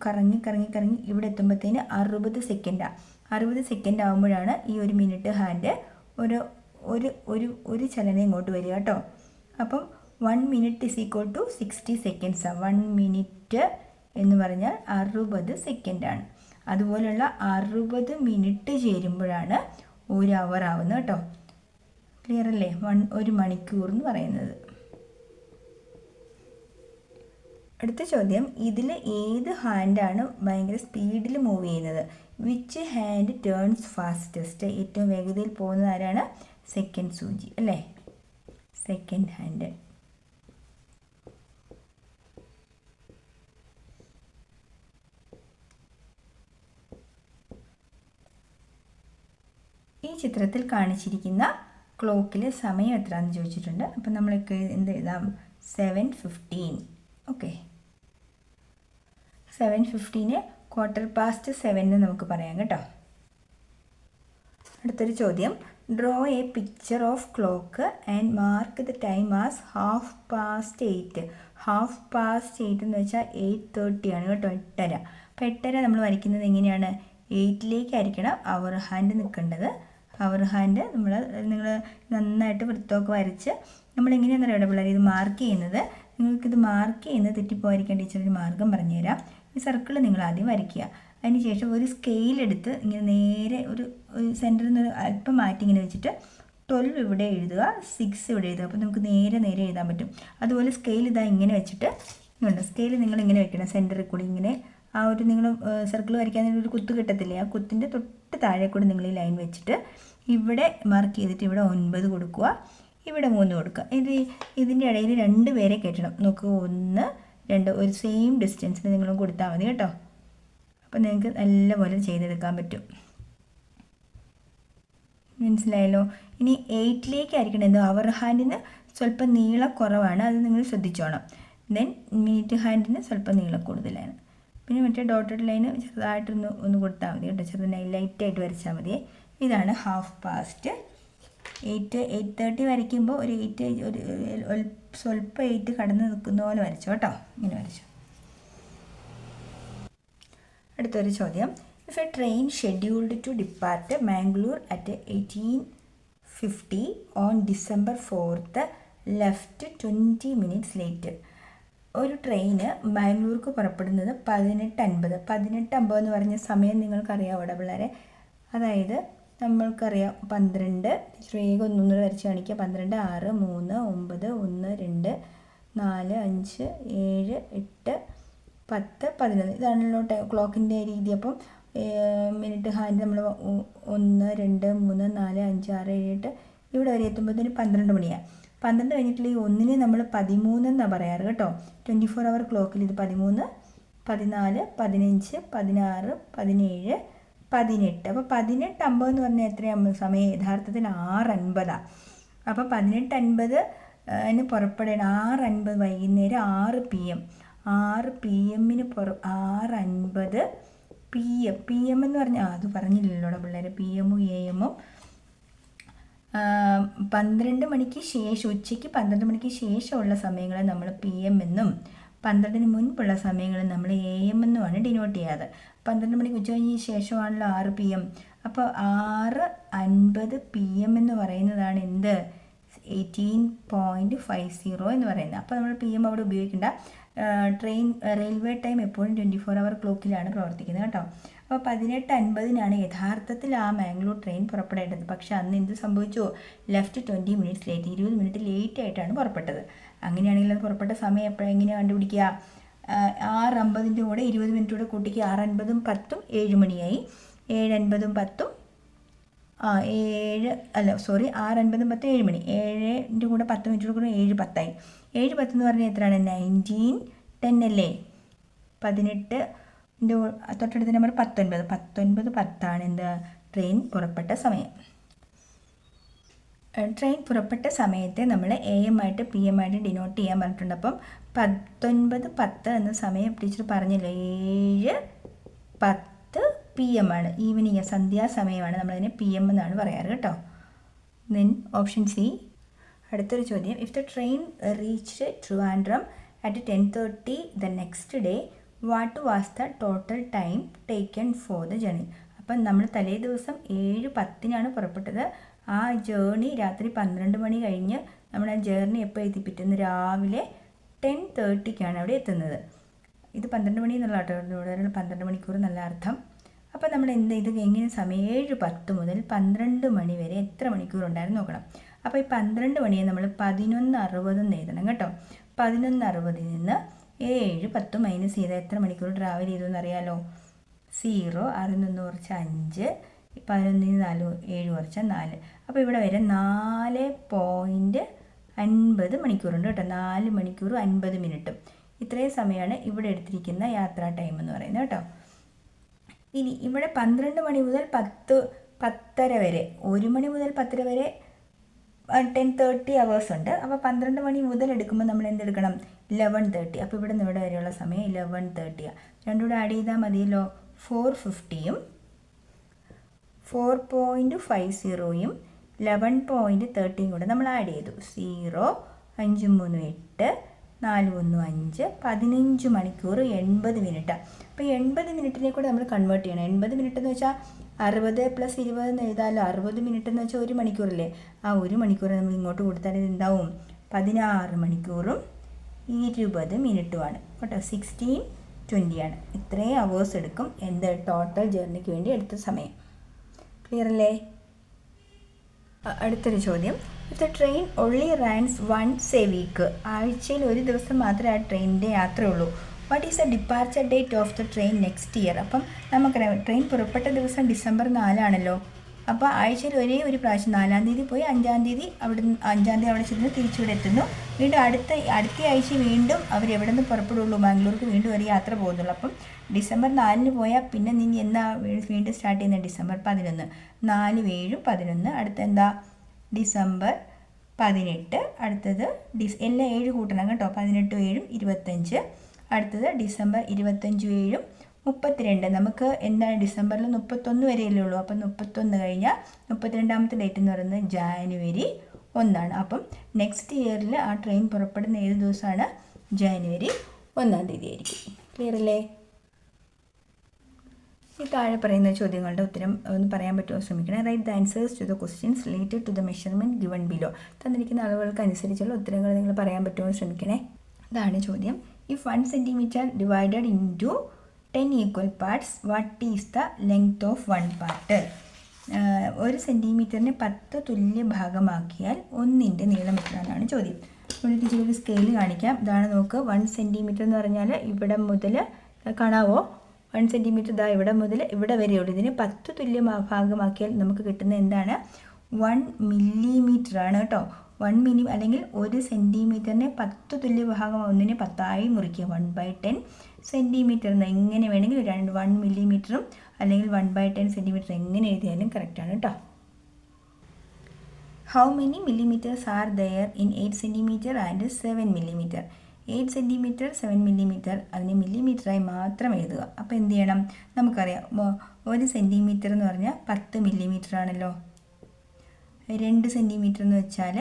കറങ്ങി കറങ്ങി കറങ്ങി ഇവിടെ എത്തുമ്പോഴത്തേന് 60 സെക്കൻഡാണ്. 60 സെക്കൻഡ് ആകുമ്പോഴാണ് ഈ ഒരു മിനിറ്റ് ഹാൻഡ് ഒരു ചലനം ഇങ്ങോട്ട് വരിക കേട്ടോ. അപ്പം 1 മിനിറ്റ് ഇസ് ഈക്വൽ ടു 60 സെക്കൻഡ്സാണ്. 1 മിനിറ്റ് എന്ന് പറഞ്ഞാൽ 60 സെക്കൻഡാണ്. അതുപോലുള്ള 60 മിനിറ്റ് ചേരുമ്പോഴാണ് ഒരു അവർ ആവുന്നത് കേട്ടോ. ക്ലിയർ അല്ലേ? ഒരു മണിക്കൂർ എന്ന് പറയുന്നത്. അടുത്ത ചോദ്യം, ഇതിൽ ഏത് ഹാൻഡാണ് ഭയങ്കര സ്പീഡിൽ മൂവ് ചെയ്യുന്നത്? Which hand turns fastest? ഏറ്റവും വേഗതയിൽ പോകുന്നത് ആരാണ്? സെക്കൻഡ് സൂചി അല്ലേ, സെക്കൻഡ് ഹാൻഡ്. ഈ ചിത്രത്തിൽ കാണിച്ചിരിക്കുന്ന ക്ലോക്കിൽ സമയം എത്രയാണെന്ന് ചോദിച്ചിട്ടുണ്ട്. അപ്പം നമ്മളൊക്കെ എന്ത് എഴുതാം? 7:15. ഓക്കെ, 7:15 7:15 എന്ന് നമുക്ക് പറയാം കേട്ടോ. അടുത്തൊരു ചോദ്യം, draw A picture of clock and mark the time as 8:30. 8:30 എന്ന് വെച്ചാൽ 8:30 ആണ് കേട്ടോ, 8:30. അപ്പോൾ 8:30 നമ്മൾ വരയ്ക്കുന്നത് എങ്ങനെയാണ്? 8ലേക്കായിരിക്കണം അവർ ഹാൻഡ് നിൽക്കേണ്ടത്. അവർ ഹാൻഡ് നിങ്ങൾ നന്നായിട്ട് വൃത്തമൊക്കെ വരച്ച് നമ്മളെങ്ങനെയാണെന്ന് അറിയാം പിള്ളേർ ഇത് മാർക്ക് ചെയ്യുന്നത്. നിങ്ങൾക്കിത് മാർക്ക് ചെയ്യുന്നത് തെറ്റിപ്പോയിരിക്കാൻ ടീച്ചർ ഒരു മാർഗ്ഗം പറഞ്ഞുതരാം. ഈ സർക്കിൾ നിങ്ങൾ ആദ്യം വരയ്ക്കുക. അതിനുശേഷം ഒരു സ്കെയിലെടുത്ത് ഇങ്ങനെ നേരെ ഒരു സെൻറ്ററിൽ നിന്ന് അല്പം മാറ്റി ഇങ്ങനെ വെച്ചിട്ട് 12 ഇവിടെ എഴുതുക, 6 ഇവിടെ എഴുതുക. അപ്പോൾ നമുക്ക് നേരെ എഴുതാൻ പറ്റും. അതുപോലെ സ്കെയിൽ ഇതാ ഇങ്ങനെ വെച്ചിട്ട് ഉണ്ട്. സ്കെയിൽ നിങ്ങൾ ഇങ്ങനെ വെക്കണം, സെൻറ്ററിൽ കൂടി ഇങ്ങനെ ആ ഒരു നിങ്ങൾ സർക്കിൾ വരയ്ക്കാൻ ഒരു കുത്ത് കിട്ടത്തില്ലേ, ആ കുത്തിൻ്റെ തൊട്ട് താഴെ കൂടി നിങ്ങൾ ഈ ലൈൻ വെച്ചിട്ട് ഇവിടെ മാർക്ക് ചെയ്തിട്ട് ഇവിടെ 9 കൊടുക്കുക, ഇവിടെ 3 കൊടുക്കുക. ഇതിൻ്റെ ഇടയിൽ 2 പേരെ കയറ്റണം. നോക്കുക, 1 2 ഒരു സെയിം ഡിസ്റ്റൻസിൽ നിങ്ങൾ കൊടുത്താൽ മതി കേട്ടോ. അപ്പോൾ നിങ്ങൾക്ക് നല്ലപോലെ ചെയ്തെടുക്കാൻ പറ്റും. മനസ്സിലായല്ലോ. ഇനി 8ലേക്കായിരിക്കണം എന്തോ അവർ ഹാൻഡിന് സ്വല്പം നീളം കുറവാണ്, അത് നിങ്ങൾ ശ്രദ്ധിച്ചോണം. ദെൻ മിനിറ്റ് ഹാൻഡിന് സ്വല്പം നീളം കൂടുതലാണ്. പിന്നെ മറ്റേ ഡോട്ടഡ് ലൈന് ചെറുതായിട്ടൊന്ന് കൊടുത്താൽ മതി കേട്ടോ, ചെറുതായി ലൈറ്റായിട്ട് വരച്ചാൽ മതി. ഇതാണ് 1/2 8:30 വരയ്ക്കുമ്പോൾ ഒരു 8 സ്വല്പം 8 കടന്ന് നിൽക്കുന്ന പോലെ വരച്ചോ കേട്ടോ, ഇങ്ങനെ വരച്ചു. അടുത്തൊരു ചോദ്യം. If a train scheduled to depart Mangalore at 18:50 on December 4th left 20 minutes late. ഒരു ട്രെയിന് ബാംഗ്ലൂർക്ക് പുറപ്പെടുന്നത് 18:50. 18:50 എന്ന് പറഞ്ഞ സമയം നിങ്ങൾക്കറിയാവോ പിള്ളേരെ? അതായത് നമ്മൾക്കറിയാം 12, വേഗം ഒന്നൊന്നര വരച്ച് കാണിക്കുക. 12, 6, 3, 9, 1, 2, 4, 5, 7, 8, 10, 11. ഇതാണല്ലോ ക്ലോക്കിൻ്റെ രീതി. അപ്പം മിനിറ്റ് ഹാൻഡ് നമ്മൾ 1, 2, 3, 4, 5, 6, 7, 8 ഇവിടെ വരെ എത്തുമ്പോഴത്തേന് 12 മണിയാണ്. 12 കഴിഞ്ഞിട്ടുള്ള ഈ 1-നെ നമ്മൾ 13 എന്നാണ് പറയാറ് കേട്ടോ. 24 hour ക്ലോക്കിൽ ഇത് 13, 14, 15, 16, 17, 18. അപ്പോൾ 18:50 എന്ന് പറഞ്ഞാൽ എത്രയാണ് സമയം? യഥാർത്ഥത്തിൽ 6:50. അപ്പോൾ 18:50 പുറപ്പെടണം. 6:50 വൈകുന്നേരം 6 PM. 6 PM-ന് 6:50 PM. PM എന്ന് പറഞ്ഞാൽ അത് പറഞ്ഞില്ലല്ലോ പിള്ളേർ. PM-ഉം AM-ഉം 12 മണിക്ക് ശേഷം, ഉച്ചയ്ക്ക് 12 മണിക്ക് ശേഷമുള്ള സമയങ്ങളെ നമ്മൾ PM എന്നും 12-ന് മുൻപുള്ള സമയങ്ങളിൽ നമ്മൾ AM എന്നുമാണ് ഡിനോട്ട് ചെയ്യാറ്. 12 മണിക്ക് ഉച്ച കഴിഞ്ഞ ശേഷമാണല്ലോ 6 PM. അപ്പോൾ 6:50 PM എന്ന് പറയുന്നതാണ് എന്ത്? 18.50 എന്ന് പറയുന്നത്. അപ്പോൾ നമ്മൾ PM അവിടെ ഉപയോഗിക്കേണ്ട. റെയിൽവേ ടൈം എപ്പോഴും 24 hour ക്ലോക്കിലാണ് പ്രവർത്തിക്കുന്നത് കേട്ടോ. അപ്പോൾ 18:50-നാണ് യഥാർത്ഥത്തിൽ ആ മാംഗ്ലൂർ ട്രെയിൻ പുറപ്പെടേണ്ടത്. പക്ഷേ അന്ന് എന്ത് സംഭവിച്ചു? Left 20 minutes late, 20 minute late ആയിട്ടാണ് പുറപ്പെട്ടത്. അങ്ങനെയാണെങ്കിൽ അത് പുറപ്പെട്ട സമയം എപ്പോഴെങ്ങനെ കണ്ടുപിടിക്കുക? 6:50-ൻ്റെ കൂടെ 20 മിനിറ്റ് കൂടെ കൂട്ടിക്ക്. 6:50-ഉം 10-ഉം 7 മണിയായി. 7:50-ഉം 10-ഉം 6:50-ഉം 10-ഉം 7 മണി. 7-ൻ്റെ കൂടെ 10 മിനിറ്റ് കൂടെ 7:10 ആയി. 7:10 എന്ന് പറഞ്ഞാൽ എത്രയാണ്? 19:10 അല്ലേ? 18 തൊട്ടടുത്ത നമ്പർ 19. 19:10 എന്ത്? ട്രെയിൻ പുറപ്പെട്ട സമയം. ട്രെയിൻ പുറപ്പെട്ട സമയത്തെ നമ്മൾ AM ആയിട്ട് PM ആയിട്ട് ഡിനോട്ട് ചെയ്യാൻ പറഞ്ഞിട്ടുണ്ട്. അപ്പം 19:10 എന്ന സമയം ടീച്ചർ പറഞ്ഞില്ലേ, 7:10 PM ആണ്. ഈവനിങ് സന്ധ്യാസമയമാണ്. നമ്മളതിനെ PM എന്നാണ് പറയാറ് കേട്ടോ. Then option C. അടുത്തൊരു ചോദ്യം. If the train reached Trivandrum at 10:30 the next day what was the total time taken for the journey. അപ്പം നമ്മൾ തലേ ദിവസം 7:10-നാണ് പുറപ്പെട്ടത്. ആ ജേർണി രാത്രി 12 മണി കഴിഞ്ഞ് നമ്മൾ ആ ജേർണി എപ്പോൾ എത്തി? പിറ്റേന്ന് രാവിലെ 10:30-ക്കാണ് അവിടെ എത്തുന്നത്. ഇത് 12 മണി എന്നുള്ള കേട്ടോ, ഇവിടെ 12 മണിക്കൂർ നല്ല അർത്ഥം. അപ്പോൾ നമ്മൾ ഇത് എങ്ങനെ സമയം? 7:10 മുതൽ 12 മണി വരെ എത്ര മണിക്കൂർ ഉണ്ടായിരുന്നു നോക്കണം. അപ്പോൾ ഈ 12 മണിയെ നമ്മൾ 11:60 എന്ന് എഴുതണം കേട്ടോ. 11:60-ൽ നിന്ന് 7:10 മൈനസ് ചെയ്താൽ എത്ര മണിക്കൂർ ട്രാവൽ ചെയ്തു എന്നറിയാലോ? 0, 6 കുറച്ച് 5, 11 4, 7 കുറച്ച് 4. അപ്പോൾ ഇവിടെ വരെ 4.50 മണിക്കൂറുണ്ട് കേട്ടോ. 4 മണിക്കൂർ 50 മിനിറ്റും. ഇത്രയും സമയമാണ് ഇവിടെ എടുത്തിരിക്കുന്ന യാത്രാ ടൈം എന്ന് പറയുന്നത് കേട്ടോ. ഇനി ഇവിടെ 12 മണി മുതൽ 10:30 വരെ, 1 മണി മുതൽ 10:30 വരെ 10:30 hours ഉണ്ട്. അപ്പോൾ 12 മണി മുതൽ എടുക്കുമ്പോൾ നമ്മൾ എന്തെടുക്കണം? 11:30. അപ്പോൾ ഇവിടെ നിന്ന് ഇവിടെ വരെയുള്ള സമയം 11:30. രണ്ടും കൂടെ ആഡ് ചെയ്താൽ മതിയല്ലോ. 4:50-യും 4.50-യും 11.30-യും കൂടെ നമ്മൾ ആഡ് ചെയ്തു. 0, 5 3 8, 4 1 5, 15 മണിക്കൂർ 80 മിനിറ്റാണ്. അപ്പോൾ 80 മിനിറ്റിനെ കൂടെ നമ്മൾ കൺവേർട്ട് ചെയ്യണം. 80 മിനിറ്റ് എന്ന് വെച്ചാൽ 60 + 20 എന്ന് എഴുതാമല്ലോ. 60 മിനിറ്റ് എന്ന് വെച്ചാൽ 1 മണിക്കൂറല്ലേ? ആ 1 മണിക്കൂർ നമ്മൾ ഇങ്ങോട്ട് കൊടുത്താൽ എന്താവും? 16 മണിക്കൂറും 20 മിനിറ്റുമാണ് കേട്ടോ. 16:20 ആണ്. ഇത്രയും അവേഴ്സ് എടുക്കും എന്ത്? ടോട്ടൽ ജേർണിക്ക് വേണ്ടി എടുത്ത സമയം. ക്ലിയർ അല്ലേ? അടുത്തൊരു ചോദ്യം. If the train only runs once a week, ആഴ്ചയിൽ ഒരു ദിവസം മാത്രമേ ആ ട്രെയിനിൻ്റെ യാത്രയുള്ളൂ. What is the departure date of the train next year? അപ്പം നമുക്കറിയാം ട്രെയിൻ പുറപ്പെട്ട ദിവസം December 4 ആണല്ലോ. അപ്പോൾ ആഴ്ചയിൽ ഒരേ ഒരു പ്രാവശ്യം 4-ാം തീയതി പോയി 5-ാം തീയതി അവിടെ ചെന്ന് തിരിച്ചിവിടെ എത്തുന്നു. വീണ്ടും അടുത്ത ആഴ്ച വീണ്ടും അവർ എവിടെ നിന്ന് പുറപ്പെടുള്ളൂ, ബാംഗ്ലൂർക്ക് വീണ്ടും ഒരു യാത്ര പോകുന്നുള്ളൂ. അപ്പം ഡിസംബർ 4-ന് പോയാൽ പിന്നെ നീ എന്നാ വീണ്ടും സ്റ്റാർട്ട് ചെയ്യുന്നത്? ഡിസംബർ 11. 4, 7, 11. അടുത്ത എന്താ? ഡിസംബർ 18. അടുത്തത് എല്ലാ 7 കൂട്ടണം കേട്ടോ. 18, 7, 25. അടുത്തത് ഡിസംബർ 25, 7, 32. നമുക്ക് എന്താണ് ഡിസംബറിൽ 31 വരെയല്ലേ ഉള്ളൂ. അപ്പം 31 കഴിഞ്ഞാൽ 32ാമത്തെ ഡേറ്റ് എന്ന് പറയുന്നത് ജാനുവരി 1. അപ്പം നെക്സ്റ്റ് ഇയറിൽ ആ ട്രെയിൻ പുറപ്പെടുന്ന ഏത് ദിവസമാണ്? ജാനുവരി 1-ാം തീയതി ആയിരിക്കും. ക്ലിയർ അല്ലേ? ഈ താഴെ പറയുന്ന ചോദ്യങ്ങളുടെ ഉത്തരം ഒന്ന് പറയാൻ പറ്റുമോ ശ്രമിക്കണം. Write the answers to the questions related to the measurement given below. തന്നിരിക്കുന്ന അളവുകൾക്ക് അനുസരിച്ചുള്ള ഉത്തരങ്ങൾ നിങ്ങൾ പറയാൻ പറ്റുമോ ശ്രമിക്കണേ. ഇതാണ് ചോദ്യം. If 1 centimetre divided into 10 equal parts, what is the length of 1 part? 1 സെൻറ്റിമീറ്ററിനെ 10 തുല്യ ഭാഗമാക്കിയാൽ 1ൻ്റെ നീളം എത്രയാണ് ചോദ്യം. ഇവിടെ ടീച്ചർ സ്കെയിൽ കാണിക്കാം. ഇതാണ് നോക്ക്. 1 സെൻറ്റിമീറ്റർ എന്ന് പറഞ്ഞാൽ ഇവിടെ മുതൽ കാണാവോ? 1 സെൻറ്റിമീറ്റർ ഇതാ ഇവിടെ മുതൽ ഇവിടെ വരെയുള്ളൂ. ഇതിനെ 10 തുല്യ ഭാഗമാക്കിയാൽ നമുക്ക് കിട്ടുന്ന എന്താണ്? 1 മില്ലിമീറ്റർ ആണ് കേട്ടോ. 1 മില്ലി അല്ലെങ്കിൽ 1 സെൻറ്റിമീറ്ററിനെ 10 തുല്യ ഭാഗം 1നെ 10ആയി മുറിക്കുക. 1/10 സെൻറ്റിമീറ്റർ എന്ന് എങ്ങനെ വേണമെങ്കിലും 1 മില്ലിമീറ്ററും അല്ലെങ്കിൽ 1/10 സെൻറ്റിമീറ്റർ എങ്ങനെ എഴുതിയാലും കറക്റ്റാണ് കേട്ടോ. How many millimetres are there in 8 centimetre and 7 millimetre? 8 centimetre 7 millimetre അതിനെ മില്ലിമീറ്ററായി മാത്രം എഴുതുക. അപ്പോൾ എന്ത് ചെയ്യണം? നമുക്കറിയാം 1 സെൻറ്റിമീറ്റർ എന്ന് പറഞ്ഞാൽ 10 മില്ലിമീറ്റർ ആണല്ലോ. 2 സെൻറ്റിമീറ്റർ എന്ന് വെച്ചാൽ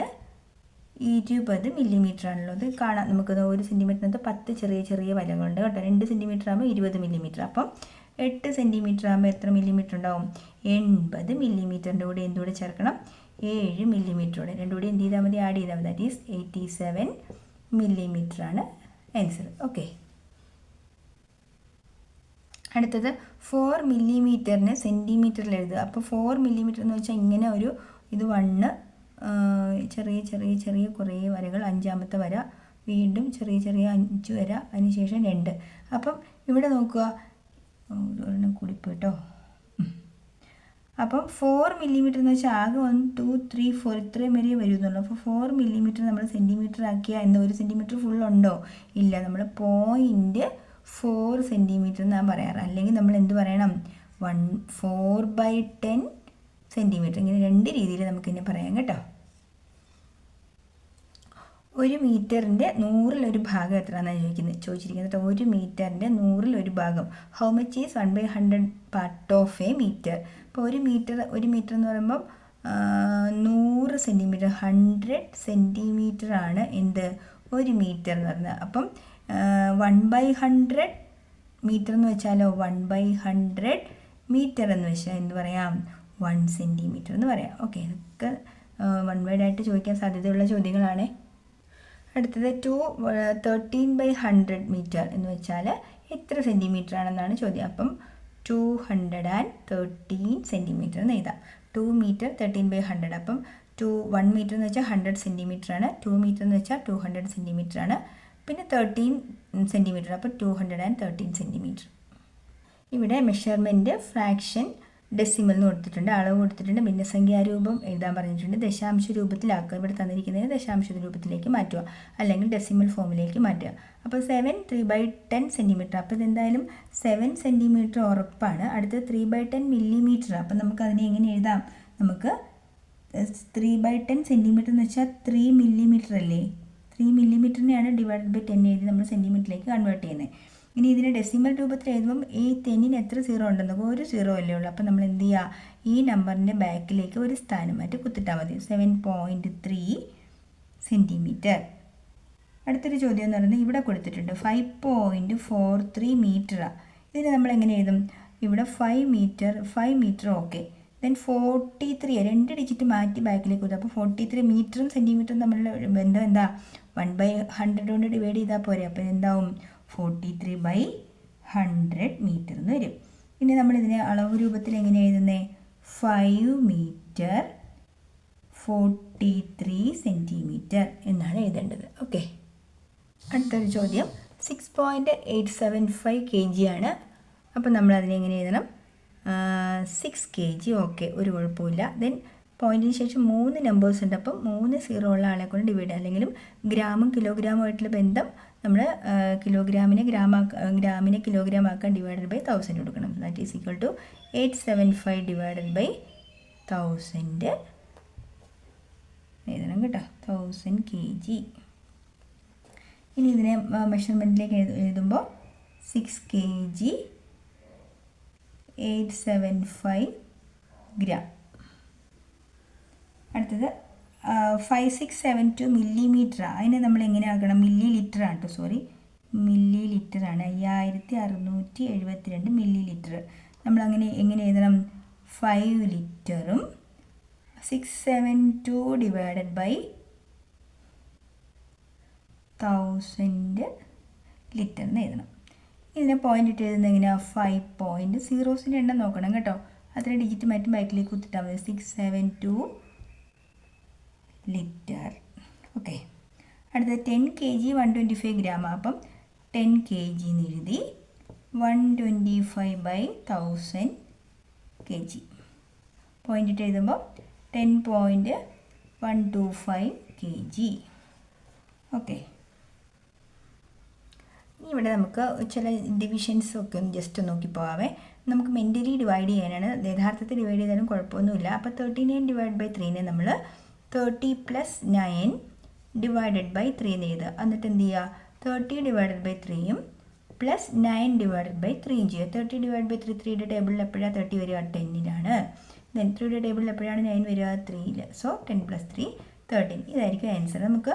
20 മില്ലിമീറ്റർ ആണല്ലോ. അത് കാണാം നമുക്ക്. 1 സെൻറ്റിമീറ്ററിനകത്ത് 10 ചെറിയ ചെറിയ വലകളുണ്ട് കേട്ടോ. 2 സെൻറ്റിമീറ്റർ ആകുമ്പോൾ 20 മില്ലിമീറ്റർ. അപ്പം 8 സെൻറ്റിമീറ്റർ ആകുമ്പോൾ എത്ര മില്ലിമീറ്റർ ഉണ്ടാവും? 80 മില്ലിമീറ്ററിൻ്റെ കൂടെ എന്തുകൂടെ ചേർക്കണം? 7 മില്ലിമീറ്ററോടെ രണ്ടും കൂടി എന്ത് ചെയ്താൽ മതി? ആഡ് ചെയ്താൽ മതി. ദാറ്റ് ഈസ് 87 മില്ലിമീറ്റർ ആണ് ആൻസർ. ഓക്കെ. അടുത്തത് 4 മില്ലിമീറ്ററിന് സെൻറ്റിമീറ്ററിൽ എഴുതുക. അപ്പോൾ 4 മില്ലിമീറ്റർ എന്ന് വെച്ചാൽ ഇങ്ങനെ ഒരു ഇത് 1 ചെറിയ ചെറിയ ചെറിയ കുറേ വരകൾ, 5ാമത്തെ വര വീണ്ടും ചെറിയ ചെറിയ 5 വര, അതിനുശേഷം 2. അപ്പം ഇവിടെ നോക്കുക, ഒരെണ്ണം കൂടിപ്പോയിട്ടോ. അപ്പം 4 മില്ലിമീറ്റർ എന്ന് വെച്ചാൽ ആകെ 1, 2, 3, 4 ഇത്രയും വരെ വരുന്നുള്ളൂ. അപ്പോൾ 4 മില്ലിമീറ്റർ നമ്മൾ സെൻറ്റിമീറ്റർ ആക്കിയാൽ എന്താ 1 സെൻറ്റിമീറ്റർ ഫുൾ ഉണ്ടോ? ഇല്ല. നമ്മൾ 0.4 സെൻറ്റിമീറ്റർ എന്നാണ് പറയാറ്. അല്ലെങ്കിൽ നമ്മൾ എന്ത് പറയണം? 4/10 സെൻറ്റിമീറ്റർ. ഇങ്ങനെ 2 രീതിയിൽ നമുക്കിന്നെ പറയാം കേട്ടോ. 1 മീറ്ററിൻ്റെ 100ൽ 1 ഭാഗം എത്രയാണെന്നാണ് ചോദിച്ചിരിക്കുന്നത്. 1 മീറ്ററിൻ്റെ 100ൽ 1 ഭാഗം. How much is 1/100 part of a metre? അപ്പോൾ 1 മീറ്റർ എന്ന് പറയുമ്പം 100 സെൻറ്റിമീറ്റർ, 100 സെൻറ്റിമീറ്റർ ആണ് എന്ത്? 1 മീറ്റർ എന്ന് പറയുന്നത്. അപ്പം 1/100 മീറ്റർ എന്ന് വെച്ചാലോ 1/100 മീറ്റർ എന്ന് വെച്ചാൽ എന്ത് പറയാം? 1 സെൻറ്റിമീറ്റർ എന്ന് പറയാം. ഓക്കെ. ഇതൊക്കെ 1 വേർഡ് ആയിട്ട് ചോദിക്കാൻ സാധ്യതയുള്ള ചോദ്യങ്ങളാണ്. അടുത്തത് 13/100 മീറ്റർ എന്ന് വെച്ചാൽ എത്ര സെൻറ്റിമീറ്റർ ആണെന്നാണ് ചോദ്യം. അപ്പം 213 സെൻറ്റിമീറ്റർ എന്ന് എഴുതാം. 2 മീറ്റർ 13/100. അപ്പം 1 മീറ്റർ എന്ന് വെച്ചാൽ 100 സെൻറ്റിമീറ്റർ ആണ്. 2 മീറ്റർ എന്ന് വെച്ചാൽ 200 സെൻറ്റിമീറ്റർ ആണ്. പിന്നെ 13 സെൻറ്റിമീറ്റർ. അപ്പോൾ 213 സെൻറ്റിമീറ്റർ. ഇവിടെ മെഷർമെൻറ്റ്, ഫ്രാക്ഷൻ, ഡെസിമൽ എന്ന് കൊടുത്തിട്ടുണ്ട്, അളവ് കൊടുത്തിട്ടുണ്ട്, ഭിന്നസംഖ്യാരൂപം എഴുതാൻ പറഞ്ഞിട്ടുണ്ട്. ദശാംശ രൂപത്തിലാക്കുക. ഇവിടെ തന്നിരിക്കുന്നതിന് ദശാംശ രൂപത്തിലേക്ക് മാറ്റുക, അല്ലെങ്കിൽ ഡെസിമൽ ഫോമിലേക്ക് മാറ്റുക. അപ്പോൾ 7 3/10 സെൻറ്റിമീറ്റർ. അപ്പോൾ ഇതെന്തായാലും 7 സെൻറ്റിമീറ്റർ ഉറപ്പാണ്. അടുത്തത് 3/10 മില്ലിമീറ്റർ. അപ്പം നമുക്ക് അതിനെ എങ്ങനെ എഴുതാം? നമുക്ക് 3/10 സെൻറ്റിമീറ്റർ എന്ന് വെച്ചാൽ 3 മില്ലിമീറ്റർ അല്ലേ? 3 മില്ലിമീറ്ററിനെയാണ് /10 എഴുതി നമ്മൾ സെൻറ്റിമീറ്ററിലേക്ക് കൺവേർട്ട് ചെയ്യുന്നത്. ഇനി ഇതിനെ ഡെസിമൽ രൂപത്തിൽ എഴുതുമ്പം ഈ 10ന് എത്ര 0 ഉണ്ടെന്ന്? 1 0 അല്ലേ ഉള്ളൂ. അപ്പോൾ നമ്മൾ എന്ത് ചെയ്യുക? ഈ നമ്പറിൻ്റെ ബാക്കിലേക്ക് ഒരു സ്ഥാനം മാറ്റി കുത്തിട്ടാൽ മതി. 7.3 സെൻറ്റിമീറ്റർ. അടുത്തൊരു ചോദ്യം എന്ന് പറയുന്നത് ഇവിടെ കൊടുത്തിട്ടുണ്ട് 5.43 മീറ്ററാണ്. ഇതിന് നമ്മൾ എങ്ങനെ എഴുതും? ഇവിടെ 5 മീറ്റർ ഓക്കെ. ദെൻ 43 2 ഡിജിറ്റ് മാറ്റി ബാക്കിലേക്ക് കൊടുത്തു. അപ്പോൾ 43 മീറ്ററും സെൻറ്റിമീറ്ററും തമ്മിലുള്ള ബന്ധം എന്താ? 1/100 കൊണ്ട് ഡിവൈഡ് ചെയ്താൽ പോരെ. അപ്പോൾ എന്താവും? 43/100 മീറ്റർ എന്ന് വരും. ഇനി നമ്മളിതിനെ അളവ് രൂപത്തിൽ എങ്ങനെ എഴുതുന്നത്? 5 മീറ്റർ 43 സെൻറ്റിമീറ്റർ എന്നാണ് എഴുതേണ്ടത്. ഓക്കെ. അടുത്തൊരു ചോദ്യം 6.875 kg ആണ്. അപ്പോൾ നമ്മൾ അതിനെ എങ്ങനെ എഴുതണം? 6 kg. ഓക്കെ, ഒരു കുഴപ്പമില്ല. ദെൻ പോയിന്റിന് ശേഷം 3 നമ്പേഴ്സ് ഉണ്ട്. അപ്പം 3 സീറോ ഉള്ള ആളെ കൊണ്ട് ഡിവൈഡ്, അല്ലെങ്കിലും ഗ്രാമും കിലോഗ്രാമുമായിട്ടുള്ള ബന്ധം നമ്മൾ ഗ്രാമിനെ കിലോഗ്രാം ആക്കാൻ ഡിവൈഡഡ് ബൈ 1000 കൊടുക്കണം. That is equal to 875 divided by 1000 എഴുതണം കേട്ടോ, 1000 kg. ഇനി ഇതിനെ മെഷർമെൻറ്റിലേക്ക് എഴുതുമ്പോൾ 6 kg 875 ഗ്രാം. അടുത്തത് 5672 മില്ലിമീറ്റർ. അതിനെ നമ്മൾ എങ്ങനെ ആക്കണം? മില്ലി ലിറ്റർ ആണ് കേട്ടോ, സോറി, മില്ലി ലിറ്റർ ആണ്. 5672 മില്ലി ലിറ്റർ. നമ്മളങ്ങനെ എങ്ങനെ എഴുതണം? 5 ലിറ്ററും 672 ഡിവൈഡഡ് ബൈ 1000 ലിറ്റർ എന്ന് എഴുതണം. ഇതിനെ പോയിന്റ് ഇട്ട് എഴുതുന്നത് എങ്ങനെയാണ്? 5 പോയിന്റ്, സീറോസിൻ്റെ എണ്ണം നോക്കണം കേട്ടോ, അത്ര ഡിജിറ്റ് മാറ്റി ബാക്കിലേക്ക് കുത്തിട്ടാൽ മതി. 672 ലിറ്റർ. ഓക്കെ, അടുത്തത് 10 kg 125 ഗ്രാം. അപ്പം 10 kg എന്ന് എഴുതി 125/1000 kg. പോയിന്റ് ഇട്ട് എഴുതുമ്പോൾ 10.125 kg. ഓക്കെ, ഇവിടെ നമുക്ക് ചില ഡിവിഷൻസ് ഒക്കെ ഒന്ന് ജസ്റ്റ് നോക്കി പോകാവേ. നമുക്ക് മെൻ്റലി ഡിവൈഡ് ചെയ്യാനാണ്, യഥാർത്ഥത്തിൽ ഡിവൈഡ് ചെയ്താലും കുഴപ്പമൊന്നുമില്ല. അപ്പോൾ 39 ഡിവൈഡ് ബൈ 3നെ നമ്മൾ 30 + 9 ഡിവൈഡഡ് ബൈ 3 എന്ന് എഴുതുക. എന്നിട്ട് എന്ത് ചെയ്യുക? 30 ഡിവൈഡഡ് ബൈ 3യും പ്ലസ് 9 ഡിവൈഡഡ് ബൈ 3യും ചെയ്യുക. 30 ഡിവൈഡ് ബൈ 3 3യുടെ ടേബിളിൽ എപ്പോഴാണ് 30 വരിക? 10ലാണ്. ദെൻ 3യുടെ ടേബിളിൽ എപ്പോഴാണ് 9 വരിക? 3ൽ. സോ 10 + 3 13. ഇതായിരിക്കും ആൻസർ. നമുക്ക്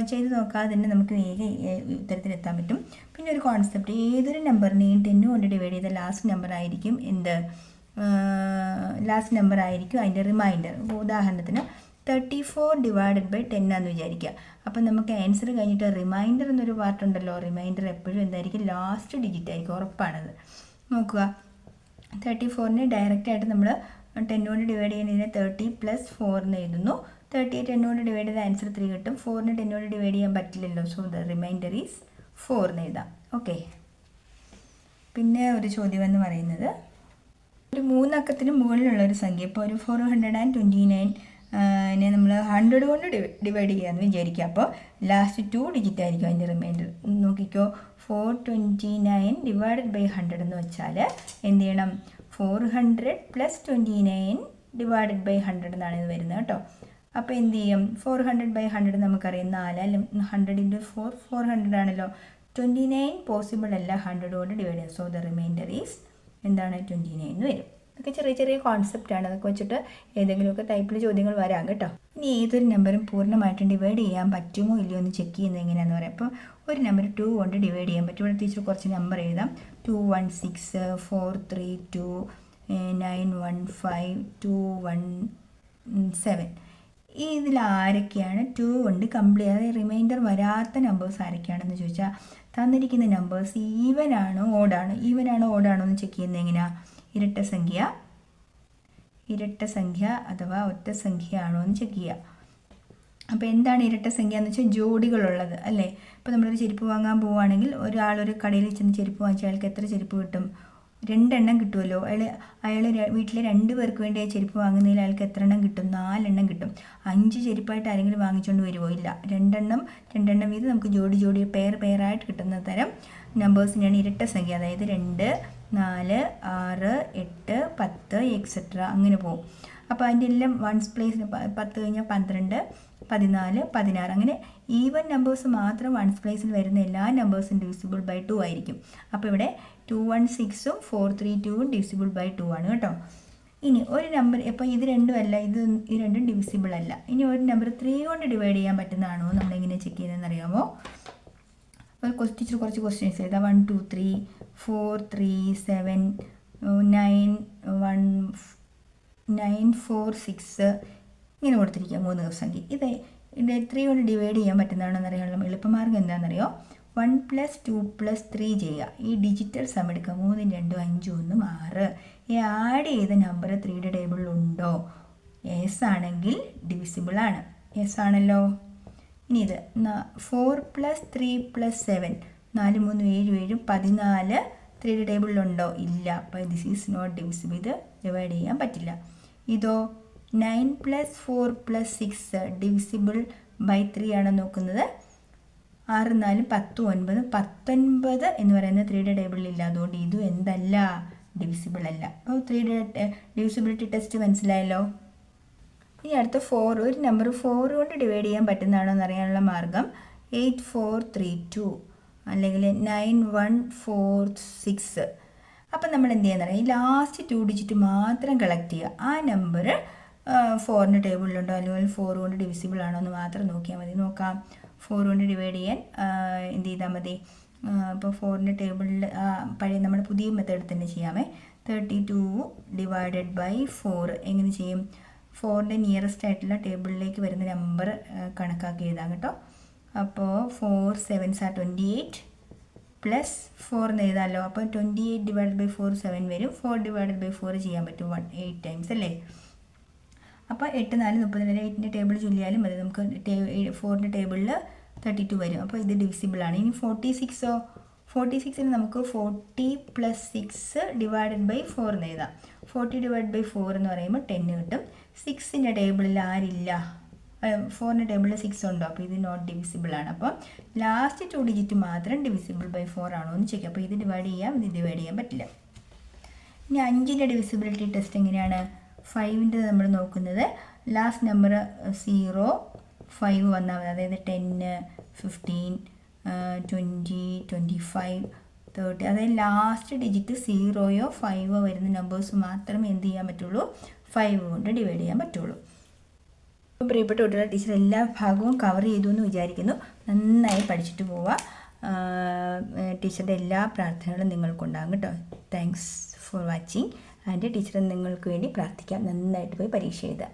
ചെയ്ത് നോക്കാതെ തന്നെ നമുക്ക് നേരെ ഉത്തരത്തിലെത്താൻ പറ്റും. പിന്നെ ഒരു കോൺസെപ്റ്റ്, ഏതൊരു നമ്പറിനെയും 10 കൊണ്ട് ഡിവൈഡ് ചെയ്ത ലാസ്റ്റ് നമ്പർ ആയിരിക്കും അതിൻ്റെ റിമൈൻഡർ. ഉദാഹരണത്തിന് 34 ഡിവൈഡഡ് ബൈ 10 ആണെന്ന് വിചാരിക്കുക. അപ്പം നമുക്ക് ആൻസർ കഴിഞ്ഞിട്ട് റിമൈൻഡർ എന്നൊരു പാർട്ടുണ്ടല്ലോ, റിമൈൻഡർ എപ്പോഴും എന്തായിരിക്കും? ലാസ്റ്റ് ഡിജിറ്റ് ആയിരിക്കും, ഉറപ്പാണത്. നോക്കുക, 34നെ ഡയറക്റ്റായിട്ട് നമ്മൾ 10 കൊണ്ട് ഡിവൈഡ് ചെയ്യുന്നതിന് 30 + 4 എന്ന് എഴുതുന്നു. 30 10 കൊണ്ട് ഡിവൈഡ് ചെയ്ത ആൻസർ 3 കിട്ടും. 4നെ 10 കൊണ്ട് ഡിവൈഡ് ചെയ്യാൻ പറ്റില്ലല്ലോ, സോ ദ റിമൈൻഡർ ഈസ് 4 എന്ന് എഴുതാം. ഓക്കെ, പിന്നെ ഒരു ചോദ്യം എന്ന് പറയുന്നത്, ഒരു 3 അക്കത്തിന് മുകളിലുള്ള ഒരു സംഖ്യ, ഇപ്പോൾ ഒരു 429 നമ്മൾ 100 കൊണ്ട് ഡിവൈഡ് ചെയ്യാമെന്ന് വിചാരിക്കുക. അപ്പോൾ ലാസ്റ്റ് 2 ഡിജിറ്റ് ആയിരിക്കും അതിൻ്റെ റിമൈൻഡർ. നോക്കിക്കോ, 429 ഡിവൈഡഡ് ബൈ 100 എന്ന് വെച്ചാൽ എന്ത് ചെയ്യണം? 400 + 29 ഡിവൈഡഡ് ബൈ 100 എന്നാണ് ഇത് വരുന്നത് കേട്ടോ. അപ്പോൾ എന്ത് ചെയ്യും? 400/100 നമുക്കറിയാം 4, 100 × 4 400 ആണല്ലോ. 29 പോസിബിൾ അല്ല 100 കൊണ്ട് ഡിവൈഡ് ചെയ്യാം. സോ ദ റിമൈൻഡർ ഈസ് എന്താണ്? 29 എന്ന് വരും. ഇതൊക്കെ ചെറിയ ചെറിയ കോൺസെപ്റ്റാണ്. അതൊക്കെ വെച്ചിട്ട് ഏതെങ്കിലുമൊക്കെ ടൈപ്പിൽ ചോദ്യങ്ങൾ വരാം കേട്ടോ. ഇനി ഏതൊരു നമ്പറും പൂർണ്ണമായിട്ടും ഡിവൈഡ് ചെയ്യാൻ പറ്റുമോ ഇല്ലയോ എന്ന് ചെക്ക് ചെയ്യുന്നത് എങ്ങനെയാണെന്ന് പറയാം. അപ്പോൾ ഒരു നമ്പർ 2 കൊണ്ട് ഡിവൈഡ് ചെയ്യാൻ പറ്റും. ഇവിടെ ടീച്ചർ കുറച്ച് നമ്പർ എഴുതാം. 216 432 915 217. ഇതിൽ ആരൊക്കെയാണ് 2 കൊണ്ട് കംപ്ലീറ്റ്, അതായത് റിമൈൻഡർ വരാത്ത നമ്പേഴ്സ് ആരൊക്കെയാണെന്ന് ചോദിച്ചാൽ, തന്നിരിക്കുന്ന നമ്പേഴ്സ് ഈവൻ ആണോ ഓഡാണോ എന്ന് ചെക്ക് ചെയ്യുന്നത് എങ്ങനെയാണ്? ഇരട്ട സംഖ്യ അഥവാ ഒറ്റ സംഖ്യ ആണോ എന്ന് ചെക്ക് ചെയ്യുക. അപ്പോൾ എന്താണ് ഇരട്ട സംഖ്യ എന്ന് വെച്ചാൽ? ജോഡികളുള്ളത് അല്ലേ. ഇപ്പോൾ നമ്മളൊരു ചെരുപ്പ് വാങ്ങാൻ പോവുകയാണെങ്കിൽ ഒരാളൊരു കടയിൽ ചെന്ന് ചെരുപ്പ് വാങ്ങിച്ചാൽ അയാൾക്ക് എത്ര ചെരുപ്പ് കിട്ടും? 2 എണ്ണം കിട്ടുമല്ലോ. അയാൾ വീട്ടിലെ 2 പേർക്ക് വേണ്ടി ആ ചെരുപ്പ് വാങ്ങുന്നതിൽ അയാൾക്ക് എത്ര എണ്ണം കിട്ടും? 4 എണ്ണം കിട്ടും. 5 ചെരുപ്പായിട്ട് ആരെങ്കിലും വാങ്ങിച്ചുകൊണ്ട് വരുമോ? ഇല്ല. 2 എണ്ണം വീതം നമുക്ക് ജോഡി പെയറായിട്ട് കിട്ടുന്ന തരം നമ്പേഴ്സിനെയാണ് ഇരട്ട സംഖ്യ. അതായത് 2 4 6 8 10 എക്സെട്ര അങ്ങനെ പോകും. അപ്പോൾ അതിൻ്റെ എല്ലാം വൺസ് പ്ലേസിന് 10 കഴിഞ്ഞാൽ 12 14 16 അങ്ങനെ ഈവൻ നമ്പേഴ്സ് മാത്രം വൺസ് പ്ലേസിൽ വരുന്ന എല്ലാ നമ്പേഴ്സും ഡിവിസിബിൾ ബൈ 2 ആയിരിക്കും. അപ്പോൾ ഇവിടെ 216ഉം 432ഉം ഡിവിസിബിൾ ബൈ 2 ആണ് കേട്ടോ. ഇനി ഒരു നമ്പർ, ഇപ്പോൾ ഇത് രണ്ടും അല്ല, ഈ രണ്ടും ഡിവിസിബിൾ അല്ല. ഇനി ഒരു നമ്പർ 3 കൊണ്ട് ഡിവൈഡ് ചെയ്യാൻ പറ്റുന്നതാണോ നമ്മളെങ്ങനെ ചെക്ക് ചെയ്യുന്നതെന്ന് അറിയാമോ? ടീച്ചർ കുറച്ച് ക്വസ്റ്റ്യൻസ് എഴുതാം. 1 2 3 4 3 7 9 1 9 4 6 ഇങ്ങനെ കൊടുത്തിരിക്കുക 3 സംഖ്യ. ഇത് 3 കൊണ്ട് ഡിവൈഡ് ചെയ്യാൻ പറ്റുന്നതാണെന്ന് അറിയാനുള്ള എളുപ്പമാർഗ്ഗം എന്താണെന്നറിയോ? 1 + 2 + 3 ചെയ്യുക. ഈ ഡിജിറ്റൽ സം എടുക്കുക. 3 2 5 1 6. ഈ ആഡ് ചെയ്ത നമ്പർ 3യുടെ ടേബിളിൽ ഉണ്ടോ? യെസ് ആണെങ്കിൽ ഡിവിസിബിൾ ആണ്. യെസ് ആണല്ലോ. ഇനി ഇത് 4 + 3 + 7 4 3 7 7 14 3D ടേബിളിലുണ്ടോ? ഇല്ല. അപ്പോൾ ദിസ് ഈസ് നോട്ട് ഡിവിസിബിൾ. ഇത് ഡിവൈഡ് ചെയ്യാൻ പറ്റില്ല. ഇതോ 9 + 4 + 6 ഡിവിസിബിൾ ബൈ 3 ആണ് നോക്കുന്നത്. 6 4 10 9 19 എന്ന് പറയുന്നത് 3D ടേബിളിൽ ഇല്ല. അതുകൊണ്ട് ഇതും എന്തല്ല? ഡിവിസിബിൾ അല്ല. അപ്പോൾ 3D ഡിവിസിബിലിറ്റി ടെസ്റ്റ് മനസ്സിലായല്ലോ. ഇനി അടുത്ത 4. ഒരു നമ്പർ 4 കൊണ്ട് ഡിവൈഡ് ചെയ്യാൻ പറ്റുന്നതാണോ എന്നറിയാനുള്ള മാർഗം 8432 അല്ലെങ്കിൽ 9146. അപ്പം നമ്മൾ എന്ത് ചെയ്യാന്ന് ഈ ലാസ്റ്റ് 2 ഡിജിറ്റ് മാത്രം കളക്ട് ചെയ്യുക. ആ നമ്പർ 4ൻ്റെ ടേബിളിലുണ്ടോ അല്ലെങ്കിൽ 4 കൊണ്ട് ഡിവിസിബിൾ ആണോ എന്ന് മാത്രം നോക്കിയാൽ മതി. നോക്കാം. 4 കൊണ്ട് ഡിവൈഡ് ചെയ്യാൻ എന്ത് ചെയ്താൽ മതി? ഇപ്പോൾ 4ൻ്റെ ടേബിളിൽ പഴയ നമ്മുടെ പുതിയ മെത്തേഡ് തന്നെ ചെയ്യാമേ. 32 / 4 എങ്ങനെ ചെയ്യും? 4ൻ്റെ നിയറസ്റ്റ് ആയിട്ടുള്ള ടേബിളിലേക്ക് വരുന്ന നമ്പർ കണക്കാക്കി എഴുതാം കേട്ടോ. അപ്പോൾ 4 7s are 28 + 4 എന്ന് എഴുതാമല്ലോ. അപ്പോൾ 28 / 4 7 വരും. 4 / 4 ചെയ്യാൻ പറ്റും 8 ടൈംസ് അല്ലേ. അപ്പോൾ 8 4 30 8ൻ്റെ ടേബിൾ ചൊല്ലിയാലും മതി. നമുക്ക് 4ൻ്റെ ടേബിളിൽ 32 വരും. അപ്പോൾ ഇത് ഡിവിസിബിളാണ്. ഇനി 46ഓ? 46ന് നമുക്ക് 40 + 6 / 4 എന്ന് എഴുതാം. 40 / 4 എന്ന് പറയുമ്പോൾ 10 കിട്ടും. 6ൻ്റെ ടേബിളിൽ ആരില്ല? 4ൻ്റെ ടേബിളിൽ 6 ഉണ്ടോ? അപ്പോൾ ഇത് നോട്ട് ഡിവിസിബിൾ ആണ്. അപ്പോൾ ലാസ്റ്റ് 2 ഡിജിറ്റ് മാത്രം ഡിവിസിബിൾ ബൈ 4 ആണോ എന്ന് ചെക്ക്. അപ്പോൾ ഇത് ഡിവൈഡ് ചെയ്യാം, ഇത് ഡിവൈഡ് ചെയ്യാൻ പറ്റില്ല. ഇനി 5ൻ്റെ ഡിവിസിബിലിറ്റി ടെസ്റ്റ് എങ്ങനെയാണ്? 5ൻ്റെ നമ്മൾ നോക്കുന്നത് ലാസ്റ്റ് നമ്പർ 0 5 വന്നാൽ മതി. അതായത് 10 15 20 25 30. അതായത് ലാസ്റ്റ് ഡിജിറ്റ് 0യോ 5ഓ വരുന്ന നമ്പേഴ്സ് മാത്രമേ എന്ത് ചെയ്യാൻ പറ്റുള്ളൂ? 5 കൊണ്ട് ഡിവൈഡ് ചെയ്യാൻ പറ്റുള്ളൂ. അപ്പോൾ പ്രിയപ്പെട്ട കുട്ടികളെ, ടീച്ചർ എല്ലാ ഭാഗവും കവർ ചെയ്തു എന്ന് വിചാരിക്കുന്നു. നന്നായി പഠിച്ചിട്ട് പോവുക. ടീച്ചറുടെ എല്ലാ പ്രാർത്ഥനകളും നിങ്ങൾക്കുണ്ടാകും കേട്ടോ. Thanks for watching. And teacher നിങ്ങൾക്ക് വേണ്ടി പ്രാർത്ഥിക്കാം. നന്നായിട്ട് പോയി പരീക്ഷ എഴുതാം.